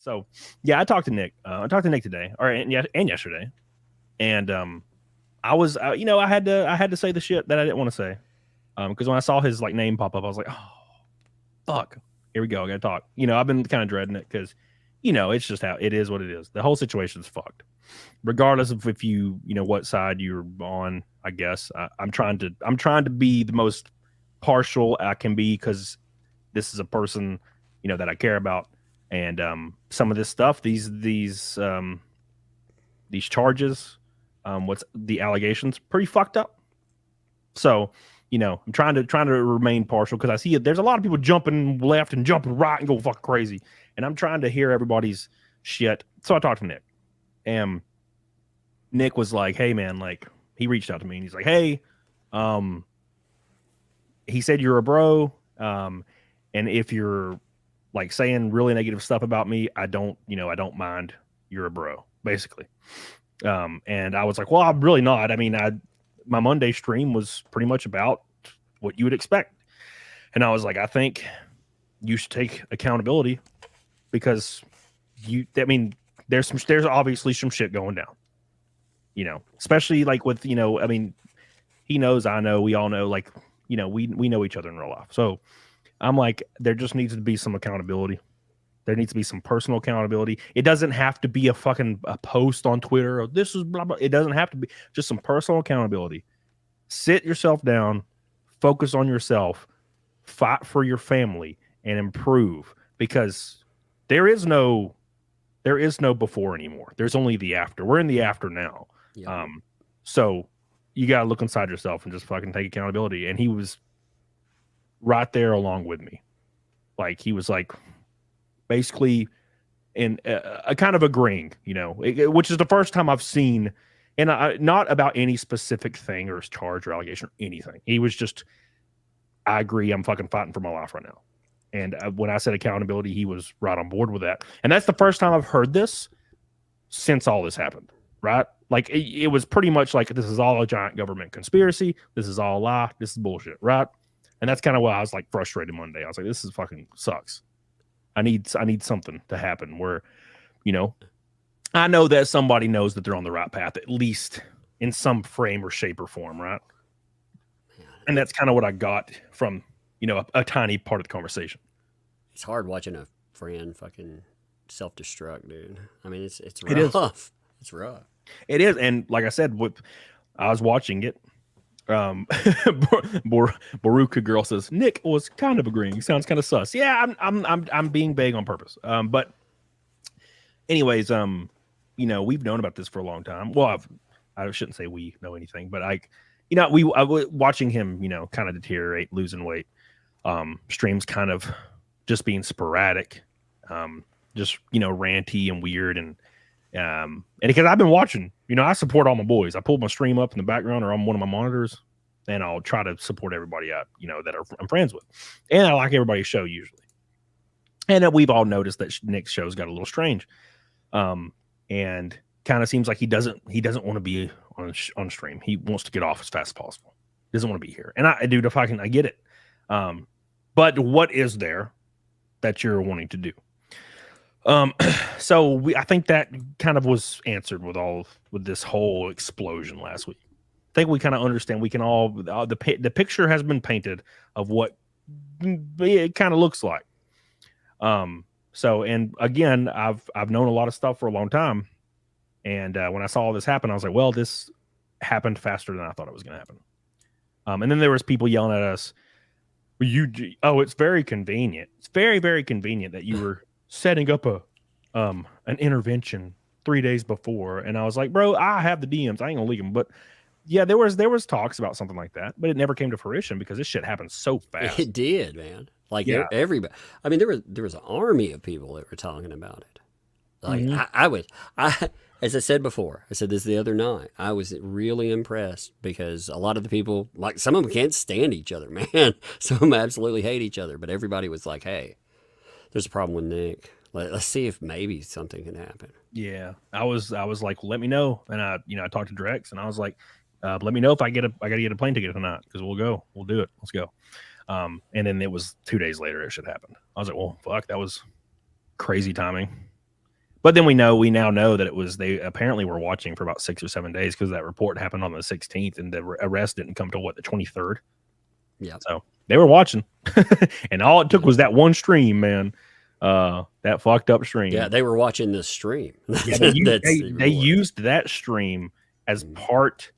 So yeah, I talked to Nick. I talked to Nick today, and yesterday, and I was, I had to say the shit that I didn't want to say, because when I saw his like name pop up, I was like, oh fuck, here we go, I gotta talk. I've been kind of dreading it because, it's just how it is. What it is. The whole situation's fucked, regardless of if what side you're on. I guess I'm trying to be the most partial I can be because this is a person that I care about, and some of this stuff, these charges, what's the allegations, pretty fucked up. So I'm trying to remain partial because I see there's a lot of people jumping left and jumping right and go fucking crazy, and I'm trying to hear everybody's shit. So I talked to Nick, and Nick was like, "Hey man," like he reached out to me and he's like, "Hey, he said you're a bro, and if you're like saying really negative stuff about me, I don't mind. You're a bro, basically." And I was like, "Well, I'm really not. I mean, my Monday stream was pretty much about what you would expect." And I was like, "I think you should take accountability because there's obviously some shit going down, especially like with, he knows, I know, we all know, like, we know each other in real life. So I'm like, there just needs to be some accountability. There needs to be some personal accountability. It doesn't have to be a post on Twitter or this is blah, blah. It doesn't have to be, just some personal accountability. Sit yourself down, focus on yourself, fight for your family, and improve, because there is no before anymore. There's only the after. We're in the after now. Yeah. So you got to look inside yourself and just fucking take accountability." And he was right there along with me. Like, he was like, basically in a kind of agreeing, which is the first time I've seen, and not about any specific thing or charge or allegation or anything. He was just, "I agree. I'm fucking fighting for my life right now." And when I said accountability, he was right on board with that. And that's the first time I've heard this since all this happened, right? Like, it was pretty much like, this is all a giant government conspiracy. This is all a lie. This is bullshit, right? And that's kind of why I was like frustrated Monday. I was like, this is fucking sucks. I need something to happen where, I know that somebody knows that they're on the right path, at least in some frame or shape or form, right? And that's kind of what I got from, a tiny part of the conversation. It's hard watching a friend fucking self-destruct, dude. I mean, it's rough. It is. It's rough. It is. And like I said, I was watching it. Baruka girl says Nick was kind of agreeing. He sounds kind of sus. Yeah, I'm being vague on purpose. But anyways, we've known about this for a long time. Well, I shouldn't say we know anything, but I was watching him, kind of deteriorate, losing weight. Streams kind of just being sporadic, just ranty and weird, and because I've been watching, I support all my boys. I pull my stream up in the background or on one of my monitors, and I'll try to support everybody out, that I'm friends with, and I like everybody's show usually. And we've all noticed that Nick's show's got a little strange, and kind of seems like he doesn't want to be on stream. He wants to get off as fast as possible. He doesn't want to be here, and I get it. But what is there that you're wanting to do? So I think that kind of was answered with this whole explosion last week. I think we kind of understand. We can all the picture has been painted of what it kind of looks like. So, and again, I've known a lot of stuff for a long time, and when I saw all this happen, I was like, well, this happened faster than I thought it was going to happen. And then there was people yelling at us. It's very convenient. It's very, very convenient that you were setting up an intervention 3 days before. And I was like, bro, I have the DMs. I ain't gonna leak them. But yeah, there was talks about something like that, but it never came to fruition because this shit happened so fast. It did, man. Like, yeah. Everybody. I mean, there was an army of people that were talking about it. Like, mm-hmm. As I said before, I said this the other night, I was really impressed because a lot of the people, like, some of them can't stand each other, man. Some of them absolutely hate each other, but everybody was like, hey, there's a problem with Nick. Let's see if maybe something can happen. Yeah. I was like, let me know. And I talked to Drex and I was like, let me know if I got to get a plane ticket tonight, because we'll do it. Let's go. And then it was 2 days later it should happen. I was like, well, fuck, that was crazy timing. But then we now know that it was, they apparently were watching for about 6 or 7 days, because that report happened on the 16th and the arrest didn't come till the 23rd. Yeah. So they were watching, and all it took was that one stream, man. That fucked up stream. Yeah, they were watching the stream. Yeah, they used that stream as part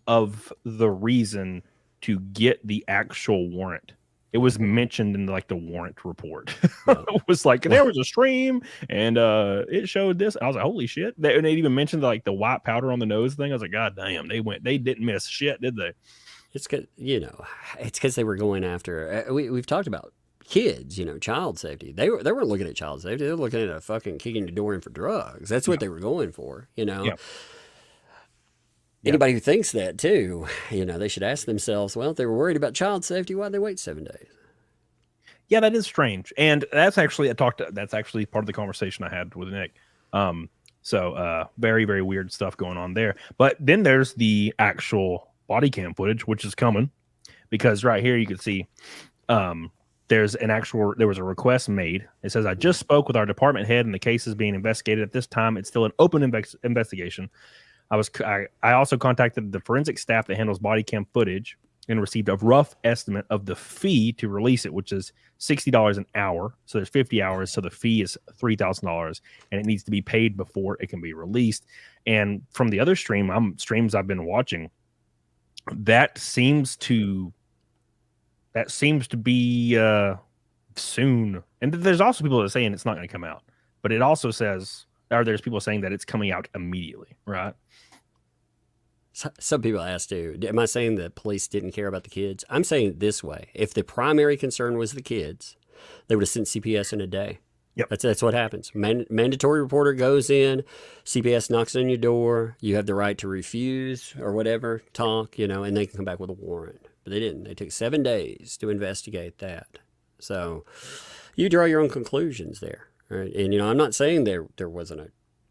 of the reason to get the actual warrant. It was mentioned in like the warrant report. It was like, there was a stream and it showed this. I was like, holy shit. And they even mentioned like the white powder on the nose thing. I was like, God damn, they didn't miss shit, did they? It's because, it's because they were going after, we've talked about kids, child safety. They weren't looking at child safety. They were looking at a fucking kicking the door in for drugs. That's what they were going for, Yeah. Anybody who thinks that too, they should ask themselves, well, if they were worried about child safety, why'd they wait 7 days? Yeah, that is strange. And that's actually that's actually part of the conversation I had with Nick. So very, very weird stuff going on there. But then there's the actual body cam footage, which is coming, because right here you can see there was a request made. It says, I just spoke with our department head and the case is being investigated. At this time, it's still an open investigation. I also contacted the forensic staff that handles body cam footage and received a rough estimate of the fee to release it, which is $60 an hour. So there's 50 hours. So the fee is $3,000 and it needs to be paid before it can be released. And from the other streams I've been watching, that seems to be soon. And there's also people that are saying it's not going to come out, but it also says, or there's people saying that it's coming out immediately, right? Some people ask too, am I saying that police didn't care about the kids? I'm saying it this way. If the primary concern was the kids, they would have sent CPS in a day. Yep. That's what happens. Mandatory reporter goes in, CPS knocks on your door, you have the right to refuse or whatever, talk, and they can come back with a warrant. But they didn't. They took 7 days to investigate that. So you draw your own conclusions there. Right? And, I'm not saying there wasn't a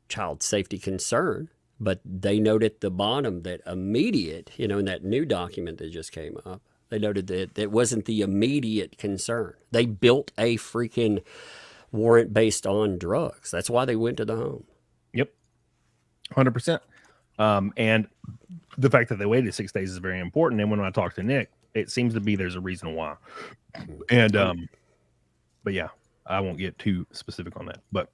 child safety concern, but they noted at the bottom that immediate, in that new document that just came up, they noted that it wasn't the immediate concern. They built a freaking warrant based on drugs. That's why they went to the home. Yep. 100%. And the fact that they waited 6 days is very important. And when I talked to Nick, it seems to be there's a reason why. And but yeah, I won't get too specific on that. But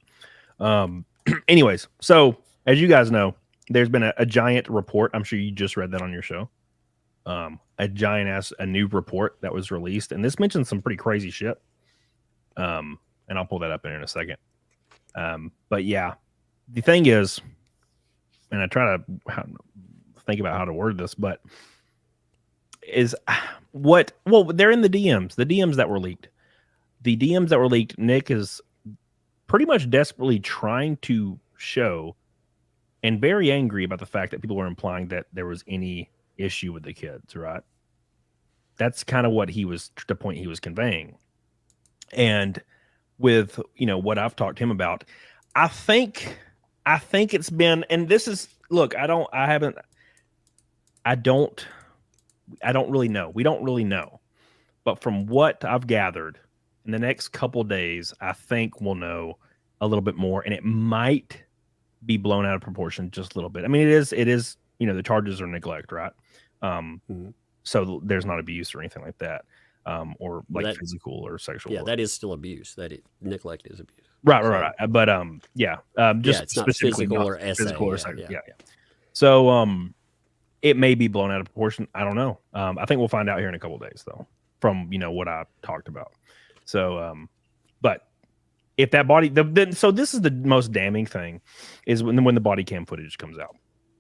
anyways, so as you guys know, there's been a giant report. I'm sure you just read that on your show. A new report that was released, and this mentions some pretty crazy shit. And I'll pull that up in a second. But yeah, the thing is, and I try to think about how to word this, but they're in the DMs that were leaked. The DMs that were leaked, Nick is pretty much desperately trying to show and very angry about the fact that people were implying that there was any issue with the kids, right? That's kind of the point he was conveying. And with, what I've talked to him about, I think it's been, and this is, look, I don't really know. We don't really know. But from what I've gathered, in the next couple days, I think we'll know a little bit more, and it might be blown out of proportion just a little bit. I mean, it is, the charges are neglect, right? So there's not abuse or anything like that, or like physical or sexual. Yeah, that is still abuse. Neglect is abuse. Right. But just it's not specifically physical or SA. Physical or sexual. Yeah. So it may be blown out of proportion. I don't know. I think we'll find out here in a couple of days, though, from what I talked about. So, but if that body, so this is the most damning thing, is when the body cam footage comes out.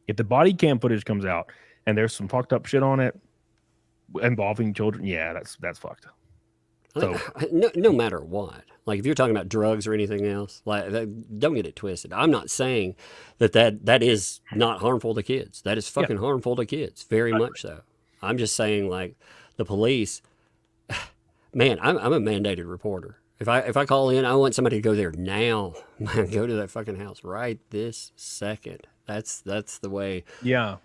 If the body cam footage comes out and there's some fucked up shit on it involving children, yeah, that's fucked. So no matter what, like if you're talking about drugs or anything else, like don't get it twisted. I'm not saying that is not harmful to kids. That is fucking harmful to kids, very much so. I'm just saying, like, the police. Man, I'm a mandated reporter. If I call in, I want somebody to go there now. Man, go to that fucking house right this second. That's the way. Yeah.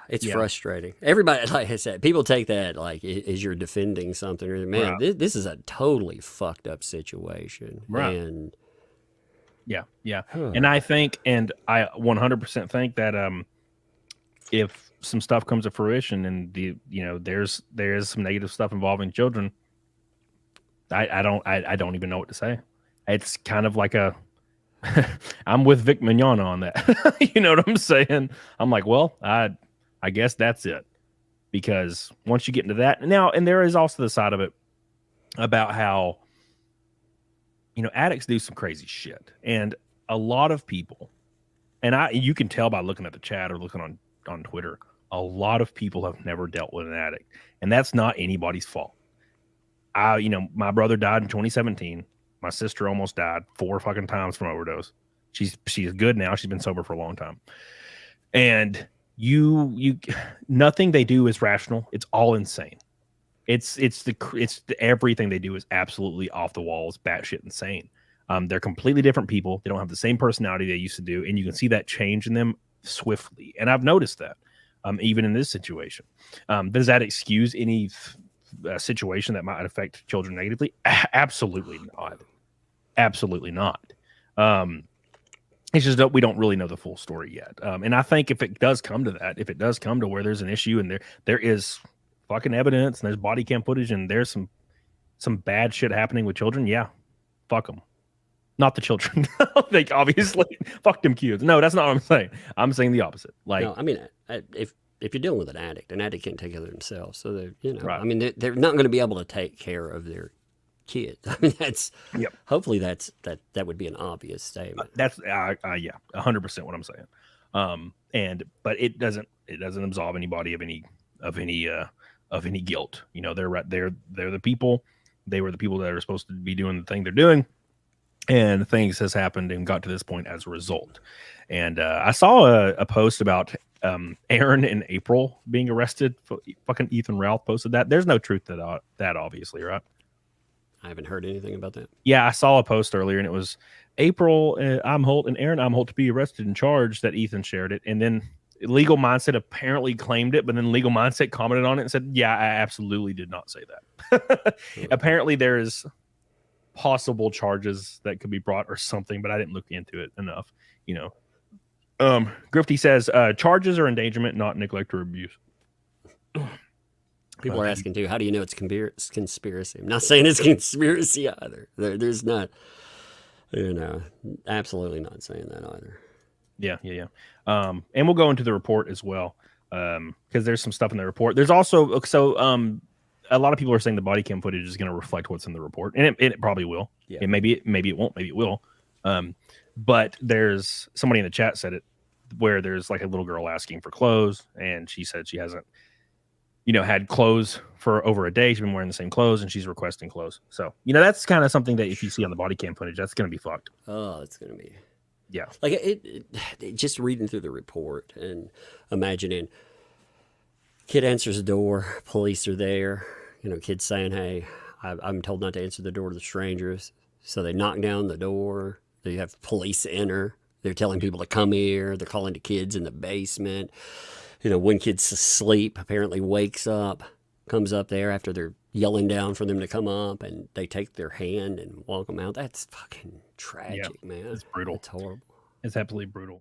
It's frustrating. Everybody, like I said, people take that like as you're defending something. Man, this is a totally fucked up situation. Right. And Yeah. And I think, and I 100% think that if some stuff comes to fruition and there's some negative stuff involving children, I don't even know what to say. It's kind of like I'm with Vic Mignogna on that. You know what I'm saying? I'm like, well, I guess that's it. Because once you get into that now, and there is also the side of it about how, addicts do some crazy shit. And a lot of people, and you can tell by looking at the chat or looking on Twitter, a lot of people have never dealt with an addict. And that's not anybody's fault. My brother died in 2017. My sister almost died 4 fucking times from overdose. She's good now. She's been sober for a long time. And you nothing they do is rational. It's all insane. It's everything they do is absolutely off the walls, batshit insane. They're completely different people. They don't have the same personality they used to do, and you can see that change in them swiftly. And I've noticed that, even in this situation. Does that excuse any situation that might affect children negatively? Absolutely not. Absolutely not. It's just that we don't really know the full story yet. And I think if it does come to that, if it does come to where there's an issue and there is fucking evidence and there's body cam footage and there's some bad shit happening with children, yeah, fuck them. Not the children. Like, obviously, fuck them kids. No, that's not what I'm saying. I'm saying the opposite. Like, no, I mean, if you're dealing with an addict can't take care of themselves. So they're, right. I mean, they're not going to be able to take care of their kids. I mean, hopefully that would be an obvious statement. That's yeah, 100% what I'm saying. But it doesn't absolve anybody of any guilt. They're the people. They were the people that are supposed to be doing the thing they're doing, and things has happened and got to this point as a result. And I saw a post about Aaron and April being arrested. Fucking Ethan Ralph posted that. There's no truth to that, obviously, right? I haven't heard anything about that. Yeah, I saw a post earlier, and it was April Amholt and Aaron Amholt to be arrested and charged, that Ethan shared it. And then Legal Mindset apparently claimed it, but then Legal Mindset commented on it and said, yeah, I absolutely did not say that. Apparently there is possible charges that could be brought or something, but I didn't look into it enough. Grifty says charges are endangerment, not neglect or abuse. People are asking too, how do you know it's conspiracy? I'm not saying it's conspiracy either. There's not, absolutely not saying that either. Yeah. And we'll go into the report as well, because there's some stuff in the report. There's also a lot of people are saying the body cam footage is going to reflect what's in the report, and it probably will. Yeah. And maybe it won't, maybe it will. But there's somebody in the chat said it, where there's like a little girl asking for clothes, and she said she hasn't had clothes for over a day. She's been wearing the same clothes, and she's requesting clothes. So, that's kind of something that if you see on the body cam footage, that's going to be fucked. Oh, it's going to be. Yeah. Like it just reading through the report and imagining kid answers the door, police are there, kids saying, hey, I'm told not to answer the door to the strangers. So they knock down the door. They have police enter. They're telling people to come here. They're calling the kids in the basement. One kid's asleep, apparently wakes up, comes up there after they're yelling down for them to come up, and they take their hand and walk them out. That's fucking tragic, man. It's brutal. It's horrible. It's absolutely brutal.